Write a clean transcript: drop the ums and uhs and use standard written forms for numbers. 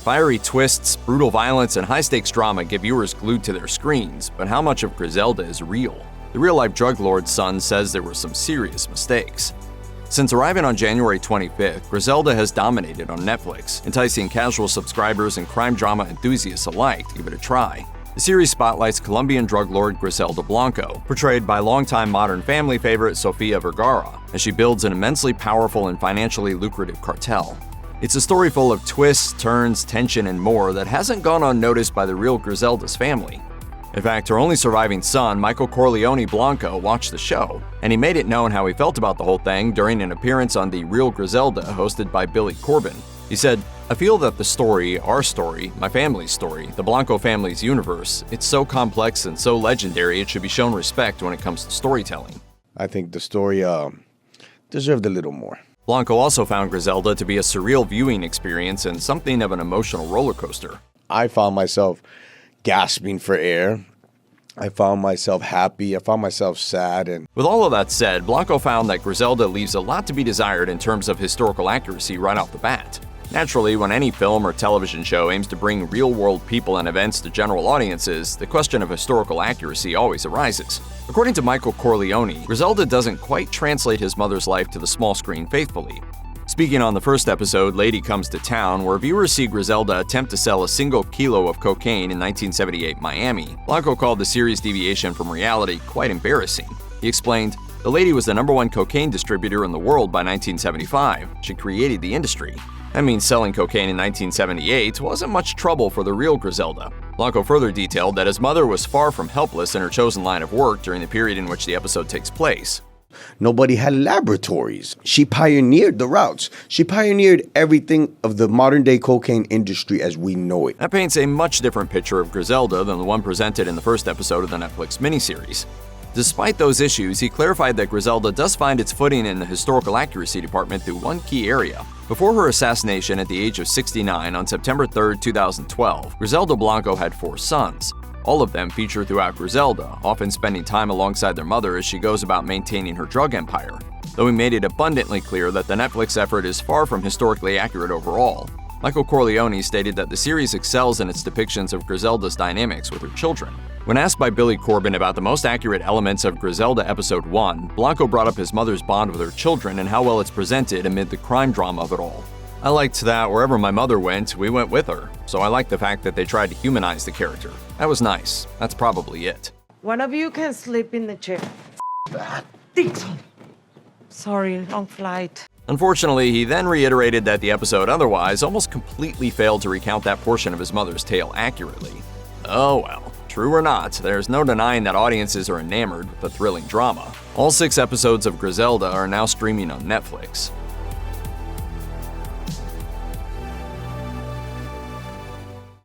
Fiery twists, brutal violence, and high-stakes drama get viewers glued to their screens, but how much of Griselda is real? The real-life drug lord's son says there were some serious mistakes. Since arriving on January 25th, Griselda has dominated on Netflix, enticing casual subscribers and crime drama enthusiasts alike to give it a try. The series spotlights Colombian drug lord Griselda Blanco, portrayed by longtime Modern Family favorite Sofia Vergara, as she builds an immensely powerful and financially lucrative cartel. It's a story full of twists, turns, tension, and more that hasn't gone unnoticed by the real Griselda's family. In fact, her only surviving son, Michael Corleone Blanco, watched the show, and he made it known how he felt about the whole thing during an appearance on The Real Griselda hosted by Billy Corben. He said, "I feel that the story, our story, my family's story, the Blanco family's universe, it's so complex and so legendary it should be shown respect when it comes to storytelling." I think the story deserved a little more. Blanco also found Griselda to be a surreal viewing experience and something of an emotional roller coaster. I found myself gasping for air. I found myself happy. I found myself sad. And with all of that said, Blanco found that Griselda leaves a lot to be desired in terms of historical accuracy right off the bat. Naturally, when any film or television show aims to bring real-world people and events to general audiences, the question of historical accuracy always arises. According to Michael Corleone, Griselda doesn't quite translate his mother's life to the small screen faithfully. Speaking on the first episode, Lady Comes to Town, where viewers see Griselda attempt to sell a single kilo of cocaine in 1978 Miami, Blanco called the series' deviation from reality quite embarrassing. He explained, "The lady was the #1 cocaine distributor in the world by 1975. She created the industry. That means selling cocaine in 1978 wasn't much trouble for the real Griselda." Blanco further detailed that his mother was far from helpless in her chosen line of work during the period in which the episode takes place. Nobody had laboratories. She pioneered the routes. She pioneered everything of the modern-day cocaine industry as we know it. That paints a much different picture of Griselda than the one presented in the first episode of the Netflix miniseries. Despite those issues, he clarified that Griselda does find its footing in the historical accuracy department through one key area. Before her assassination at the age of 69 on September 3, 2012, Griselda Blanco had 4 sons. All of them feature throughout Griselda, often spending time alongside their mother as she goes about maintaining her drug empire, though he made it abundantly clear that the Netflix effort is far from historically accurate overall. Michael Corleone stated that the series excels in its depictions of Griselda's dynamics with her children. When asked by Billy Corben about the most accurate elements of Griselda Episode 1, Blanco brought up his mother's bond with her children and how well it's presented amid the crime drama of it all. "I liked that wherever my mother went, we went with her, so I liked the fact that they tried to humanize the character. That was nice. That's probably it." One of you can sleep in the chair. That. Sorry, long flight. Unfortunately, he then reiterated that the episode otherwise almost completely failed to recount that portion of his mother's tale accurately. Oh well. True or not, there's no denying that audiences are enamored with the thrilling drama. All 6 episodes of Griselda are now streaming on Netflix.